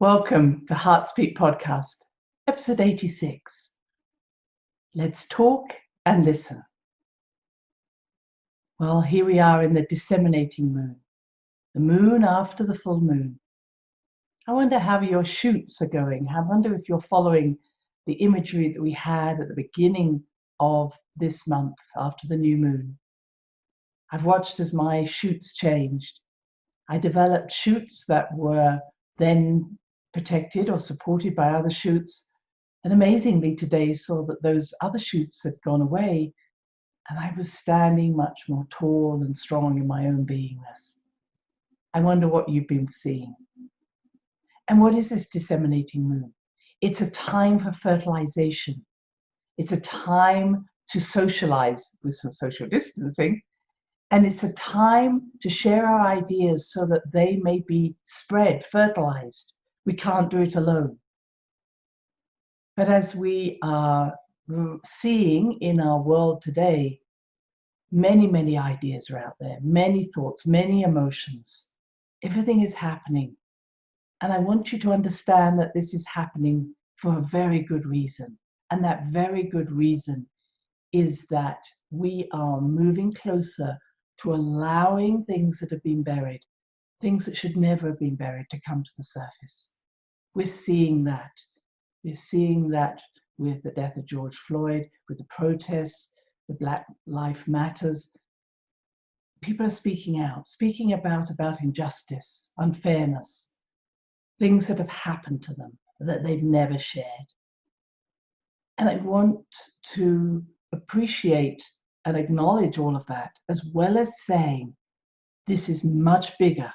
Welcome to Heartspeak Podcast, episode 86. Let's talk and listen. Well, here we are in the disseminating moon, the moon after the full moon. I wonder how your shoots are going. I wonder if you're following the imagery that we had at the beginning of this month after the new moon. I've watched as my shoots changed. I developed shoots that were then protected or supported by other shoots, and amazingly today saw that those other shoots had gone away, and I was standing much more tall and strong in my own beingness. I wonder what you've been seeing. And what is this disseminating moon? It's a time for fertilization. It's a time to socialize with some social distancing. And it's a time to share our ideas so that they may be spread, fertilized. We can't do it alone. But as we are seeing in our world today, many ideas are out there, many thoughts, many emotions. Everything is happening. And I want you to understand that this is happening for a very good reason. And that very good reason is that we are moving closer to allowing things that have been buried, things that should never have been buried, to come to the surface. We're seeing that. We're seeing that with the death of George Floyd, with the protests, the Black Lives Matters. People are speaking out, speaking about injustice, unfairness, things that have happened to them that they've never shared. And I want to appreciate and acknowledge all of that, as well as saying, this is much bigger.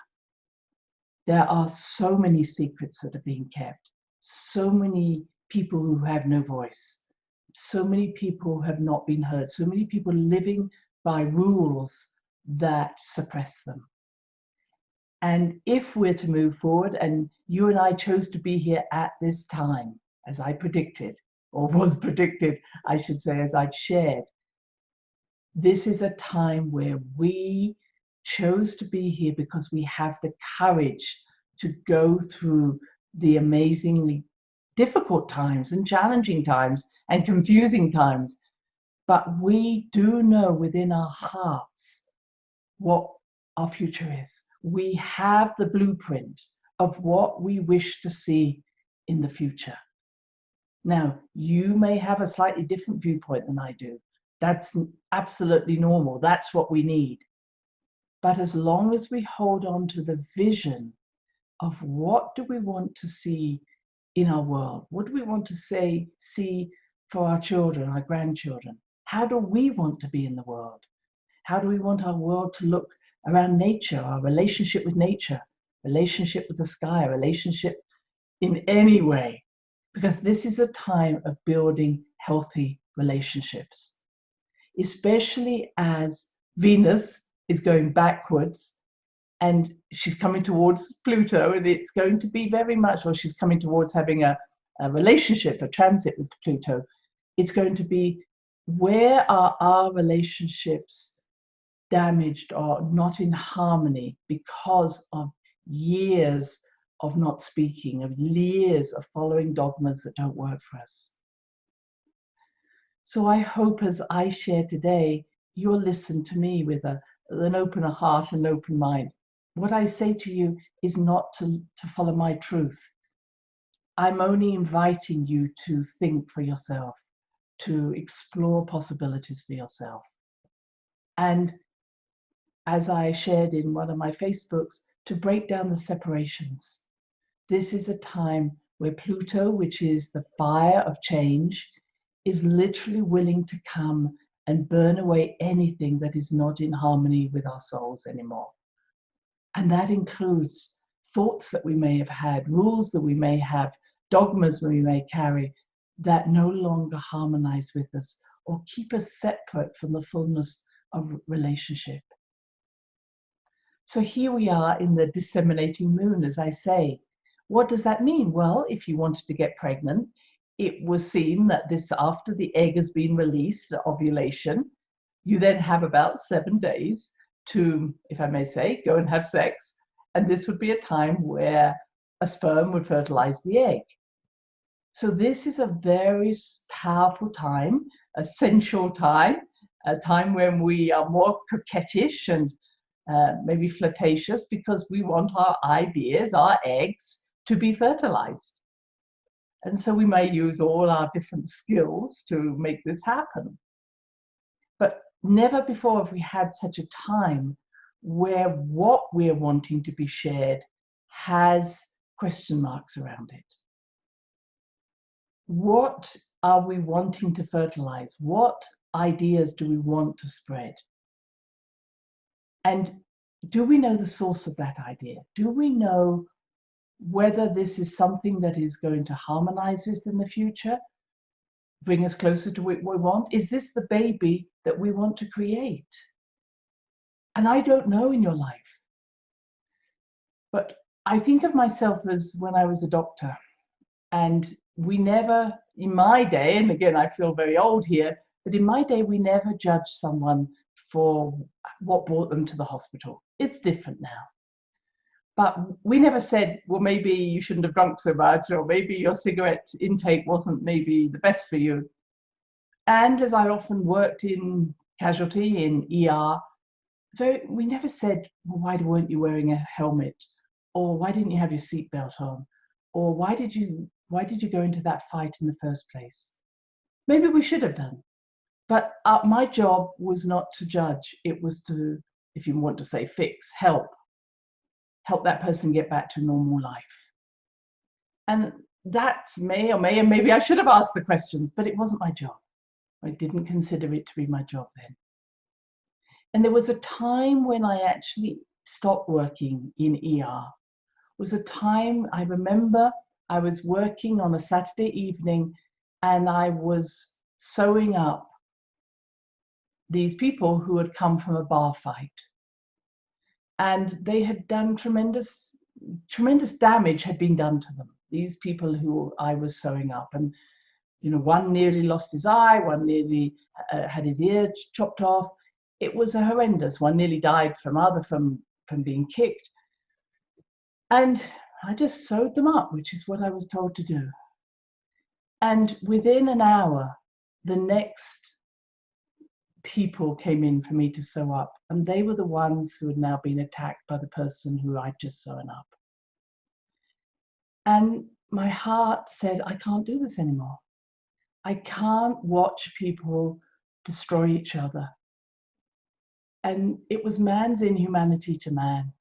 There are so many secrets that are being kept, so many people who have no voice, so many people who have not been heard, so many people living by rules that suppress them. And if we're to move forward, and you and I chose to be here at this time, as I predicted, or was predicted, I should say, as I've shared, this is a time where we chose to be here because we have the courage to go through the amazingly difficult times and challenging times and confusing times. But we do know within our hearts what our future is. We have the blueprint of what we wish to see in the future. Now, you may have a slightly different viewpoint than I do. That's absolutely normal. That's what we need. But as long as we hold on to the vision of what do we want to see in our world, what do we want to see for our children, our grandchildren, how do we want to be in the world? How do we want our world to look around nature, our relationship with nature, relationship with the sky, relationship in any way? Because this is a time of building healthy relationships, especially as Venus is going backwards and she's coming towards Pluto, and it's going to be very much, or she's coming towards having a relationship, a transit with Pluto. It's going to be, where are our relationships damaged or not in harmony because of years of not speaking, of years of following dogmas that don't work for us? So I hope as I share today, you'll listen to me with an open heart and open mind. What I say to you is not to follow my truth. I'm only inviting you to think for yourself, to explore possibilities for yourself. And as I shared in one of my Facebooks, to break down the separations. This is a time where Pluto, which is the fire of change, is literally willing to come and burn away anything that is not in harmony with our souls anymore. And that includes thoughts that we may have had, rules that we may have, dogmas we may carry that no longer harmonize with us or keep us separate from the fullness of relationship. So here we are in the disseminating moon, as I say. What does that mean? Well, if you wanted to get pregnant, it was seen that this, after the egg has been released, the ovulation, you then have about 7 days to, if I may say, go and have sex. And this would be a time where a sperm would fertilize the egg. So this is a very powerful time, a sensual time, a time when we are more coquettish and maybe flirtatious because we want our ideas, our eggs, to be fertilized. And so we may use all our different skills to make this happen. But never before have we had such a time where what we're wanting to be shared has question marks around it. What are we wanting to fertilize? What ideas do we want to spread? And do we know the source of that idea? Do we know whether this is something that is going to harmonize us in the future, bring us closer to what we want? Is this the baby that we want to create? And I don't know in your life, but I think of myself as when I was a doctor, and we never, in my day, and again, I feel very old here, but in my day, we never judged someone for what brought them to the hospital. It's different now. But we never said, well, maybe you shouldn't have drunk so much, or maybe your cigarette intake wasn't maybe the best for you. And as I often worked in casualty, in ER, we never said, well, why weren't you wearing a helmet? Or why didn't you have your seatbelt on? Or why did you go into that fight in the first place? Maybe we should have done. But my job was not to judge. It was to, if you want to say fix, help that person get back to normal life. And that maybe I should have asked the questions, but it wasn't my job. I didn't consider it to be my job then. And there was a time when I actually stopped working in ER. It was a time, I remember I was working on a Saturday evening and I was sewing up these people who had come from a bar fight. And they had done tremendous damage had been done to them. These people who I was sewing up, and one nearly lost his eye, one nearly had his ear chopped off. It was horrendous. One nearly died from being kicked. And I just sewed them up, which is what I was told to do. And within an hour, the next people came in for me to sew up, and they were the ones who had now been attacked by the person who I'd just sewn up. And my heart said, I can't do this anymore. I can't watch people destroy each other. And it was man's inhumanity to man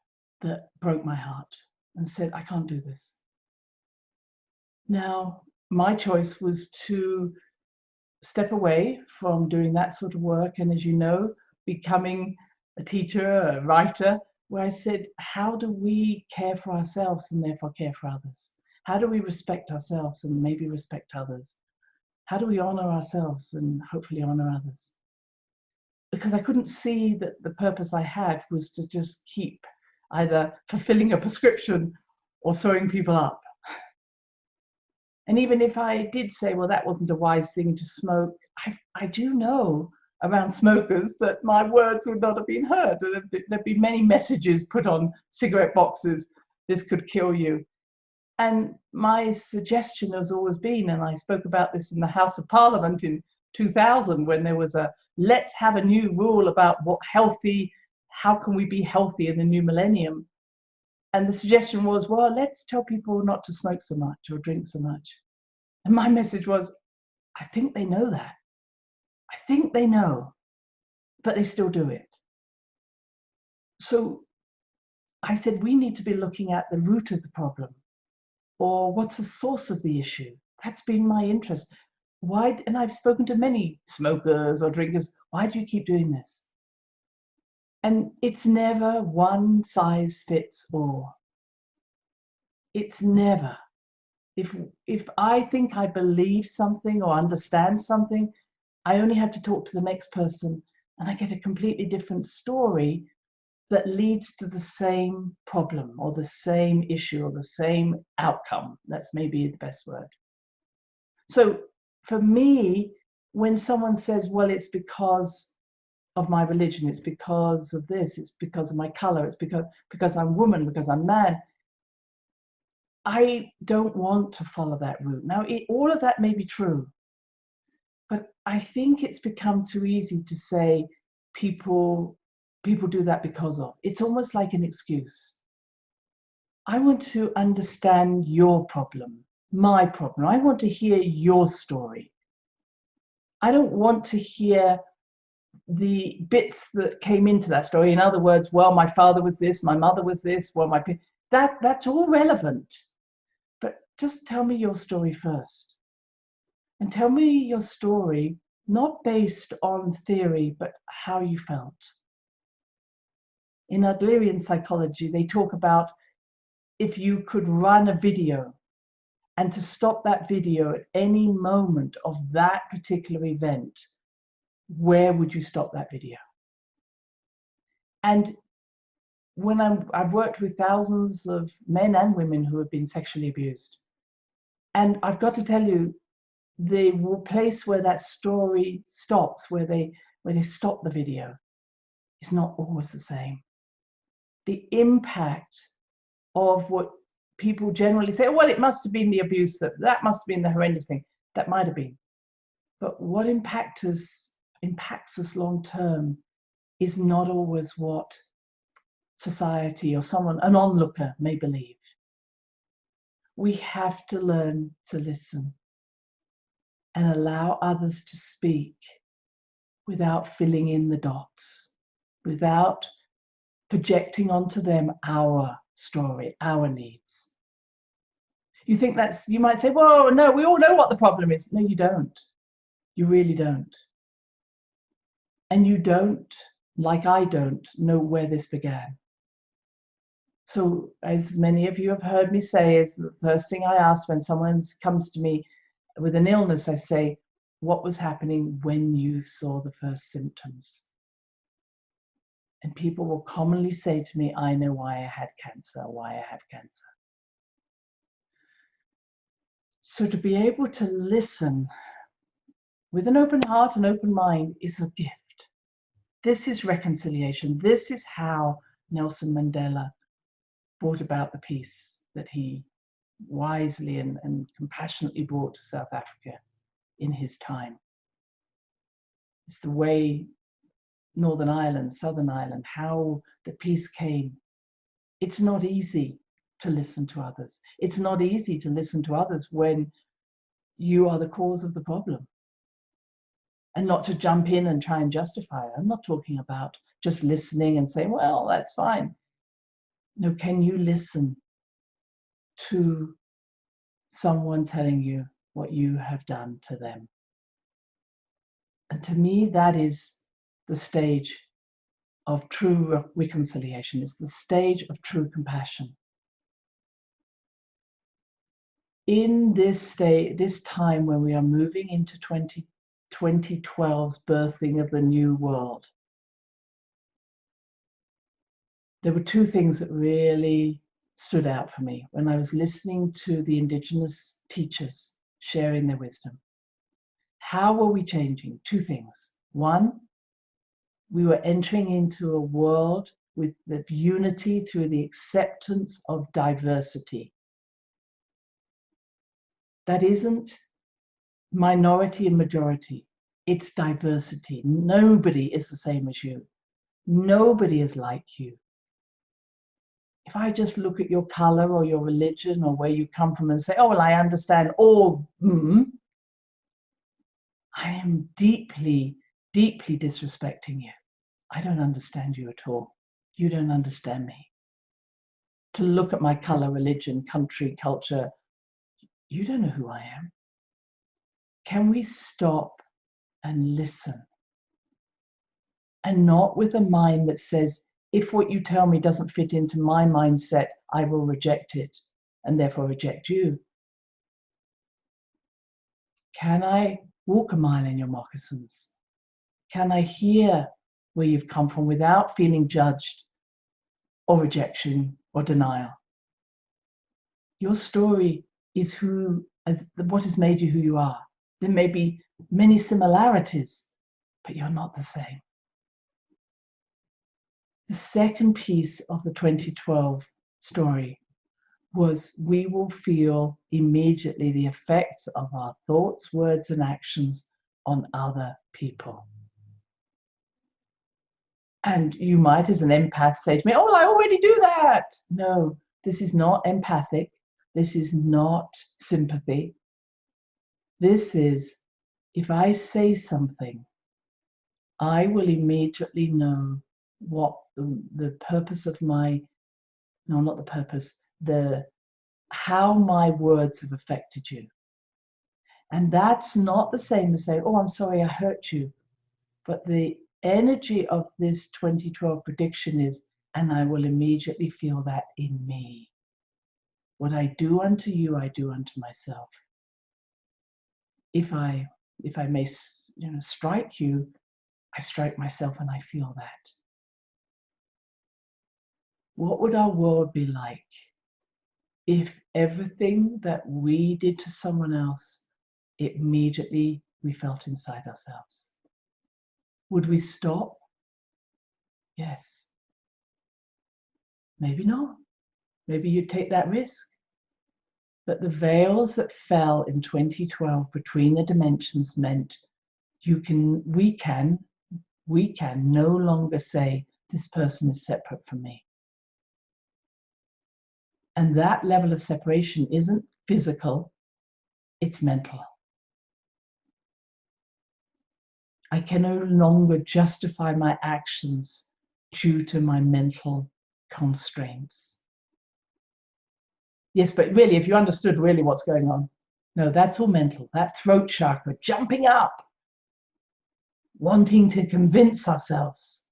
that broke my heart and said, I can't do this. Now, my choice was to step away from doing that sort of work, and as you know, becoming a teacher, a writer, where I said, how do we care for ourselves and therefore care for others? How do we respect ourselves and maybe respect others? How do we honor ourselves and hopefully honor others? Because I couldn't see that the purpose I had was to just keep either fulfilling a prescription or sewing people up. And even if I did say, well, that wasn't a wise thing to smoke, I do know around smokers that my words would not have been heard. There'd be many messages put on cigarette boxes, this could kill you. And my suggestion has always been, and I spoke about this in the House of Parliament in 2000, when there was let's have a new rule about how can we be healthy in the new millennium? And the suggestion was, well, let's tell people not to smoke so much or drink so much. And my message was, I think they know that. I think they know, but they still do it. So I said, we need to be looking at the root of the problem, or what's the source of the issue. That's been my interest. And I've spoken to many smokers or drinkers, why do you keep doing this? And it's never one size fits all. It's never. If I think I believe something or understand something, I only have to talk to the next person and I get a completely different story that leads to the same problem or the same issue or the same outcome. That's maybe the best word. So for me, when someone says, well, it's because of my religion, it's because of this, it's because of my color, it's because I'm woman, because I'm man, I don't want to follow that route. Now, all of that may be true, but I think it's become too easy to say people do that because of. It's almost like an excuse. I want to understand your problem, my problem. I want to hear your story. I don't want to hear the bits that came into that story. In other words, well, my father was this, my mother was this, well, that's all relevant. But just tell me your story first. And tell me your story not based on theory, but how you felt. In Adlerian psychology, they talk about if you could run a video and to stop that video at any moment of that particular event, where would you stop that video? And when I've worked with thousands of men and women who have been sexually abused, and I've got to tell you, the place where that story stops, where they stop the video, is not always the same. The impact of what people generally say, well, it must have been the abuse, that must have been the horrendous thing. That might have been. But what impacts us long term is not always what society or an onlooker may believe. We have to learn to listen and allow others to speak without filling in the dots, without projecting onto them our story, our needs. You might say, well, no, we all know what the problem is. No, you don't. You really don't. And you don't, like I don't, know where this began. So, as many of you have heard me say, is the first thing I ask when someone comes to me with an illness, I say, what was happening when you saw the first symptoms? And people will commonly say to me, I know why I had cancer, why I have cancer. So to be able to listen with an open heart and open mind is a gift. This is reconciliation. This is how Nelson Mandela brought about the peace that he wisely and compassionately brought to South Africa in his time. It's the way Northern Ireland, Southern Ireland, how the peace came. It's not easy to listen to others. It's not easy to listen to others when you are the cause of the problem. And not to jump in and try and justify it. I'm not talking about just listening and saying, well, that's fine. No, can you listen to someone telling you what you have done to them? And to me, that is the stage of true reconciliation. It's the stage of true compassion. In this time when we are moving into 2012's birthing of the new world, there were two things that really stood out for me when I was listening to the Indigenous teachers sharing their wisdom. How were we changing? Two things. One, we were entering into a world with unity through the acceptance of diversity. That isn't minority and majority. It's diversity. Nobody is the same as you. Nobody is like you. If I just look at your color or your religion or where you come from and say, oh, well, I understand all, I am deeply, deeply disrespecting you. I don't understand you at all. You don't understand me. To look at my color, religion, country, culture, you don't know who I am. Can we stop and listen? And not with a mind that says, if what you tell me doesn't fit into my mindset, I will reject it and therefore reject you. Can I walk a mile in your moccasins? Can I hear where you've come from without feeling judged or rejection or denial? Your story is what has made you who you are. There may be many similarities, but you're not the same. The second piece of the 2012 story was we will feel immediately the effects of our thoughts, words, and actions on other people. And you might, as an empath, say to me, oh, well, I already do that. No, this is not empathic. This is not sympathy. This is, if I say something, I will immediately know what the purpose of my, no, not the purpose, how my words have affected you. And that's not the same as saying, oh, I'm sorry I hurt you. But the energy of this 2012 prediction is, and I will immediately feel that in me. What I do unto you, I do unto myself. If I may, strike you, I strike myself and I feel that. What would our world be like if everything that we did to someone else, immediately we felt inside ourselves? Would we stop? Yes. Maybe not. Maybe you'd take that risk. But the veils that fell in 2012 between the dimensions meant we can no longer say this person is separate from me. And that level of separation isn't physical, it's mental. I can no longer justify my actions due to my mental constraints. Yes, but really, if you understood really what's going on, no, that's all mental. That throat chakra jumping up, wanting to convince ourselves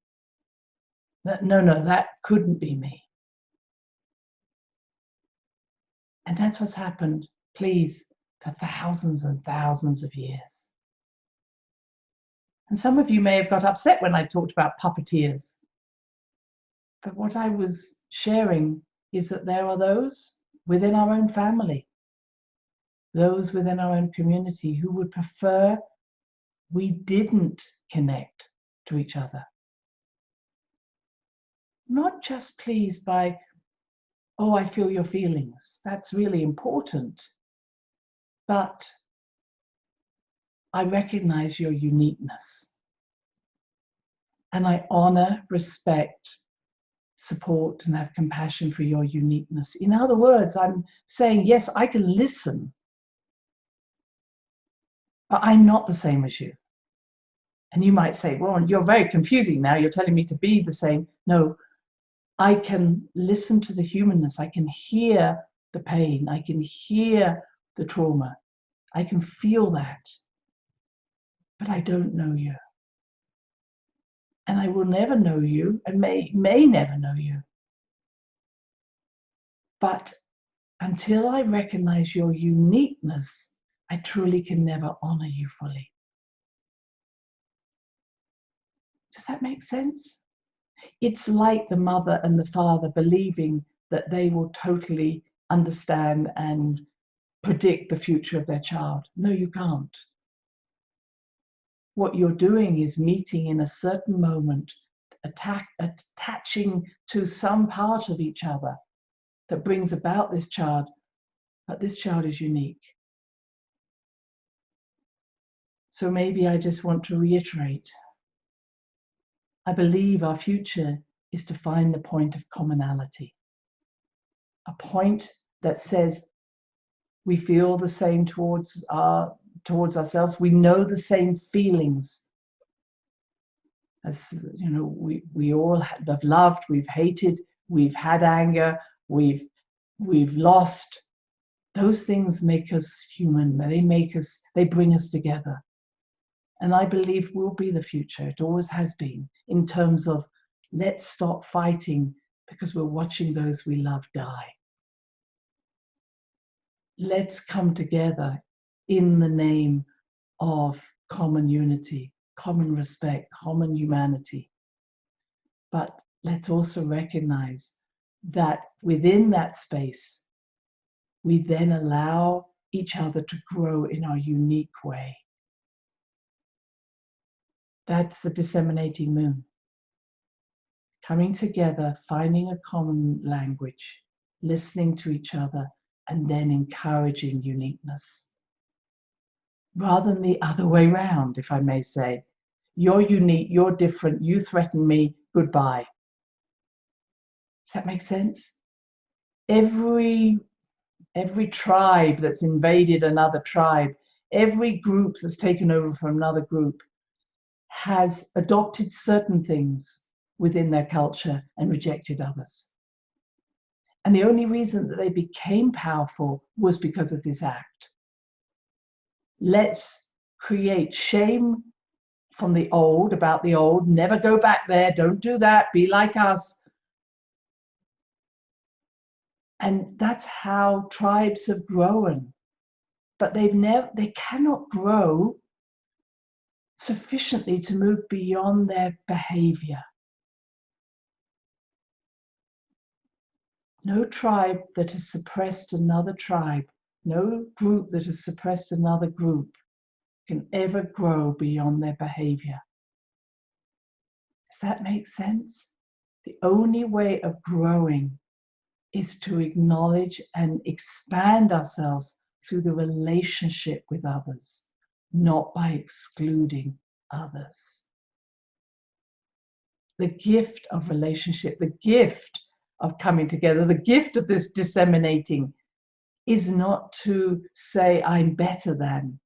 that no, that couldn't be me. And that's what's happened, please, for thousands and thousands of years. And some of you may have got upset when I talked about puppeteers. But what I was sharing is that there are those within our own family, those within our own community who would prefer we didn't connect to each other. Not just pleased by, oh, I feel your feelings. That's really important. But I recognize your uniqueness. And I honor, respect, support, and have compassion for your uniqueness. In other words, I'm saying, yes, I can listen, but I'm not the same as you. And you might say, well, you're very confusing now. You're telling me to be the same. No, I can listen to the humanness. I can hear the pain. I can hear the trauma. I can feel that. But I don't know you. And I will never know you and may never know you. But until I recognize your uniqueness, I truly can never honor you fully. Does that make sense? It's like the mother and the father believing that they will totally understand and predict the future of their child. No, you can't. What you're doing is meeting in a certain moment, attaching to some part of each other that brings about this child, but this child is unique. So maybe I just want to reiterate, I believe our future is to find the point of commonality, a point that says we feel the same towards ourselves, we know the same feelings. As you know, we all have loved, we've hated, we've had anger, we've lost. Those things make us human. They bring us together. And I believe will be the future. It always has been, in terms of let's stop fighting because we're watching those we love die. Let's come together in the name of common unity, common respect, common humanity. But let's also recognize that within that space, we then allow each other to grow in our unique way. That's the disseminating moon. Coming together, finding a common language, listening to each other, and then encouraging uniqueness. Rather than the other way round, if I may say. You're unique, you're different, you threaten me, goodbye. Does that make sense? Every tribe that's invaded another tribe, every group that's taken over from another group has adopted certain things within their culture and rejected others. And the only reason that they became powerful was because of this act. Let's create shame from the old, about the old, never go back there, don't do that, be like us. And that's how tribes have grown. But they cannot grow sufficiently to move beyond their behavior. No tribe that has suppressed another tribe, no group that has suppressed another group can ever grow beyond their behavior. Does that make sense? The only way of growing is to acknowledge and expand ourselves through the relationship with others, not by excluding others. The gift of relationship, the gift of coming together, the gift of this disseminating is not to say I'm better than,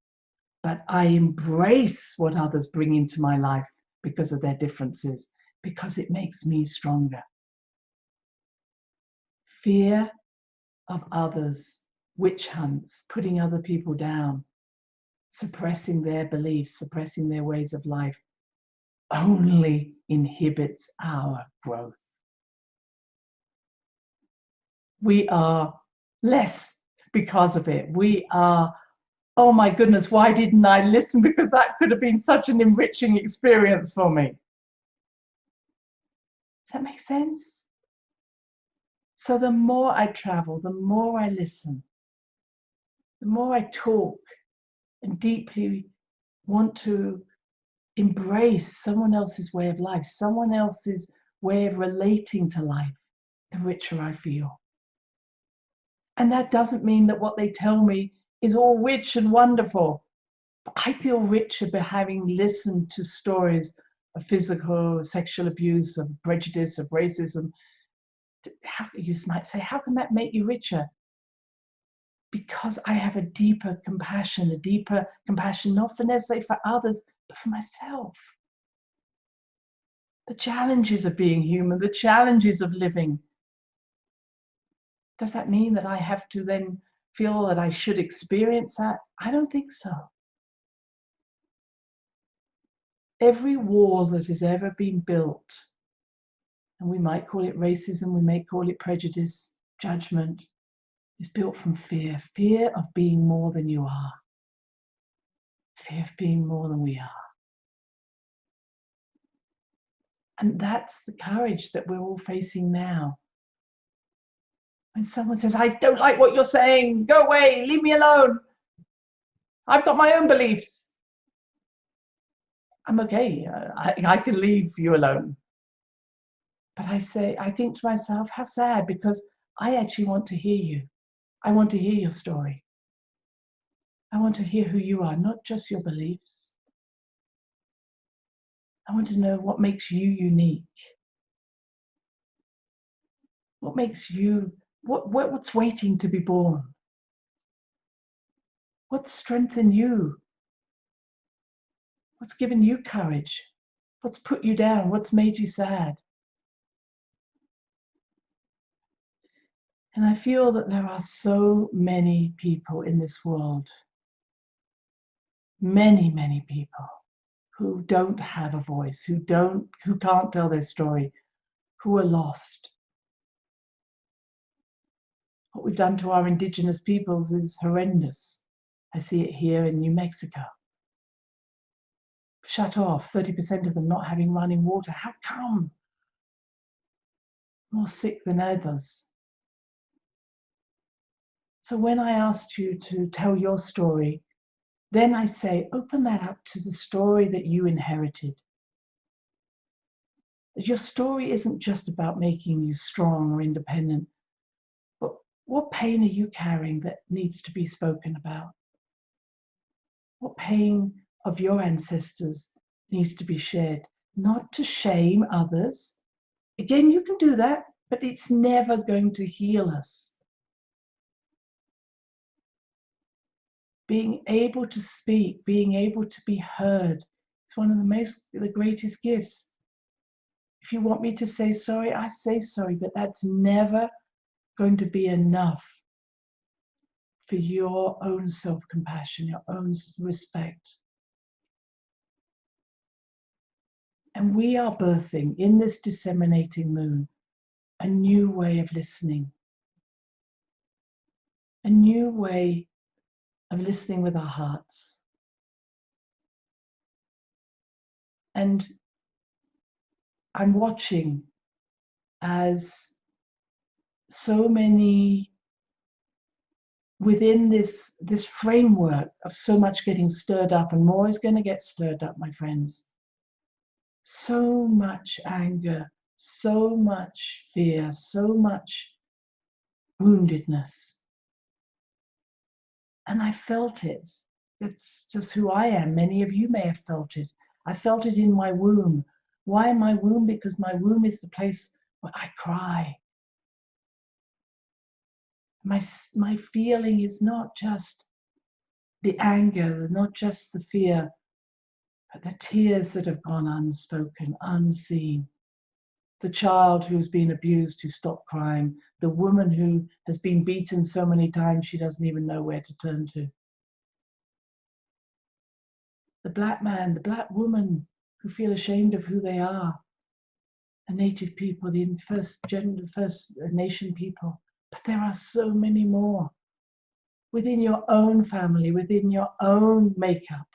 but I embrace what others bring into my life because of their differences, because it makes me stronger. Fear of others, witch hunts, putting other people down, suppressing their beliefs, suppressing their ways of life, only inhibits our growth. We are less because of it. We are, oh my goodness, why didn't I listen? Because that could have been such an enriching experience for me. Does that make sense? So the more I travel, the more I listen, the more I talk and deeply want to embrace someone else's way of life, someone else's way of relating to life, the richer I feel. And that doesn't mean that what they tell me is all rich and wonderful. But I feel richer by having listened to stories of physical, sexual abuse, of prejudice, of racism. How, you might say, how can that make you richer? Because I have a deeper compassion, not for necessarily for others, but for myself. The challenges of being human, the challenges of living. Does that mean that I have to then feel that I should experience that? I don't think so. Every wall that has ever been built, and we might call it racism, we may call it prejudice, judgment, is built from fear. Fear of being more than you are. Fear of being more than we are. And that's the courage that we're all facing now. When someone says, I don't like what you're saying, go away, leave me alone. I've got my own beliefs. I'm okay, I can leave you alone. But I think to myself, how sad, because I actually want to hear you. I want to hear your story. I want to hear who you are, not just your beliefs. I want to know what makes you unique. What makes you, what's waiting to be born? What's strengthened you? What's given you courage? What's put you down? What's made you sad? And I feel that there are so many people in this world, many, many people who don't have a voice, who can't tell their story, who are lost. What we've done to our indigenous peoples is horrendous. I see it here in New Mexico. Shut off, 30% of them not having running water. How come? More sick than others. So when I asked you to tell your story, then I say, open that up to the story that you inherited. Your story isn't just about making you strong or independent, but What pain are you carrying that needs to be spoken about? What pain of your ancestors needs to be shared? Not to shame others. Again, you can do that, but it's never going to heal us. Being able to speak, being able to be heard, it's one of the greatest gifts. If you want me to say sorry, I say sorry, but that's never going to be enough for your own self-compassion, your own respect. And we are birthing in this disseminating moon a new way of listening, a new way of listening with our hearts. And I'm watching as so many within this framework of so much getting stirred up, and more is going to get stirred up, my friends. So much anger, so much fear, so much woundedness. And I felt it. It's just who I am. Many of you may have felt it. I felt it in my womb. Why my womb? Because my womb is the place where I cry. My feeling is not just the anger, not just the fear, but the tears that have gone unspoken, unseen. The child who's been abused who stopped crying. The woman who has been beaten so many times she doesn't even know where to turn to. The black man, the black woman who feel ashamed of who they are. The native people, the First Nation people. But there are so many more. Within your own family, within your own makeup.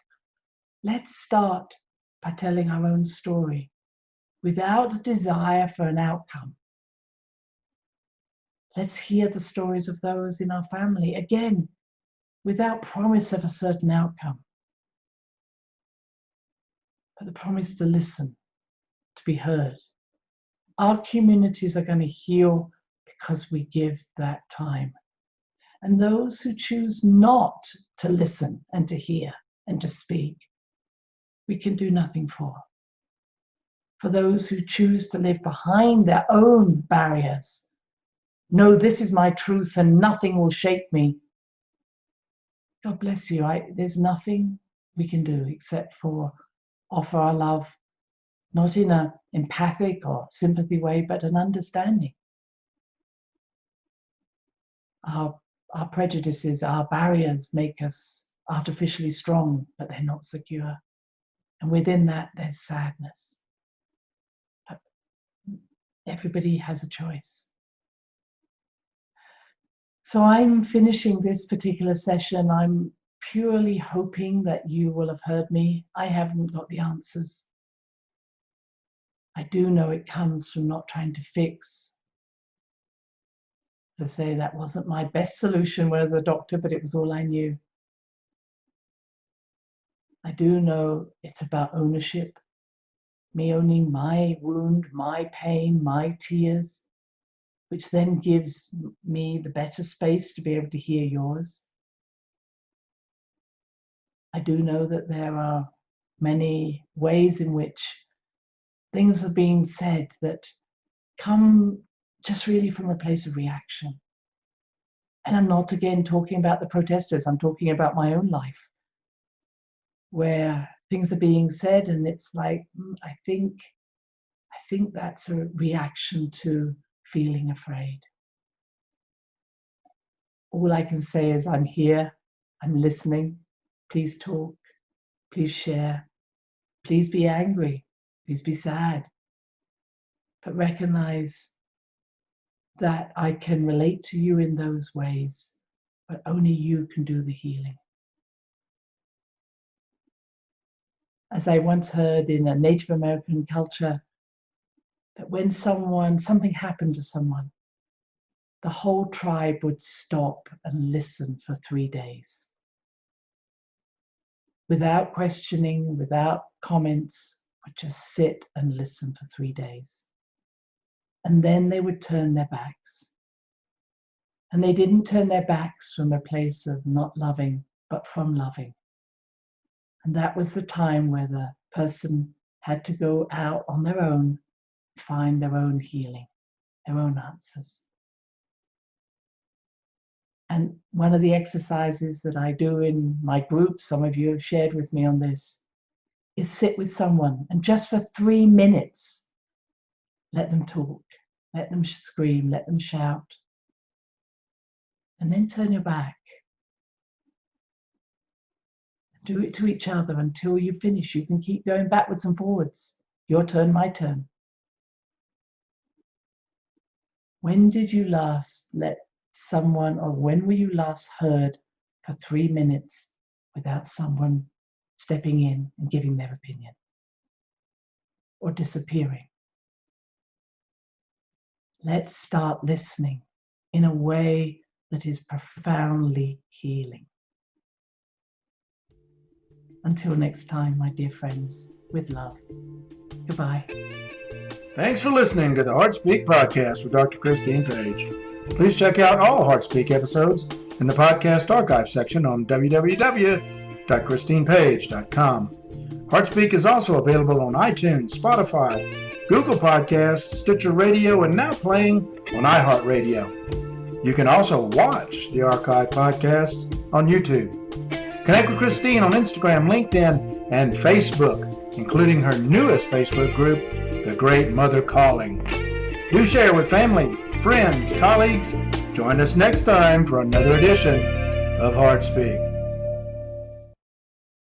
Let's start by telling our own story without a desire for an outcome. Let's hear the stories of those in our family, again, without promise of a certain outcome, but the promise to listen, to be heard. Our communities are going to heal because we give that time. And those who choose not to listen and to hear and to speak, we can do nothing for. For those who choose to live behind their own barriers, no, this is my truth and nothing will shake me. God bless you. There's nothing we can do except for offer our love, not in an empathic or sympathy way, but an understanding. Our prejudices, our barriers make us artificially strong, but they're not secure. And within that, there's sadness. But everybody has a choice. So I'm finishing this particular session. I'm purely hoping that you will have heard me. I haven't got the answers. I do know it comes from not trying to fix. To say that wasn't my best solution when I was a doctor, but it was all I knew. I do know it's about ownership. Me owning my wound, my pain, my tears, which then gives me the better space to be able to hear yours. I do know that there are many ways in which things are being said that come just really from a place of reaction. And I'm not again talking about the protesters, I'm talking about my own life, where things are being said and it's like, I think that's a reaction to feeling afraid. All I can say is I'm here, I'm listening, please talk, please share, please be angry, please be sad, but recognize that I can relate to you in those ways, but only you can do the healing. As I once heard in a Native American culture, that when something happened to someone, the whole tribe would stop and listen for 3 days. Without questioning, without comments, would just sit and listen for 3 days. And then they would turn their backs. And they didn't turn their backs from a place of not loving, but from loving. And that was the time where the person had to go out on their own, find their own healing, their own answers. And one of the exercises that I do in my group, some of you have shared with me on this, is sit with someone and just for 3 minutes, let them talk, let them scream, let them shout, and then turn your back. Do it to each other until you finish. You can keep going backwards and forwards. Your turn, my turn. When did you last let someone, or when were you last heard for 3 minutes without someone stepping in and giving their opinion or disappearing? Let's start listening in a way that is profoundly healing. Until next time, my dear friends, with love. Goodbye. Thanks for listening to the HeartSpeak podcast with Dr. Christine Page. Please check out all HeartSpeak episodes in the podcast archive section on www.christinepage.com. HeartSpeak is also available on iTunes, Spotify, Google Podcasts, Sticher Radio, and now playing on iHeart Radio. You can also watch the archive podcasts on YouTube. Connect with Christine on Instagram, LinkedIn, and Facebook, including her newest Facebook group, The Great Mother Calling. Do share with family, friends, colleagues. Join us next time for another edition of HeartSpeak.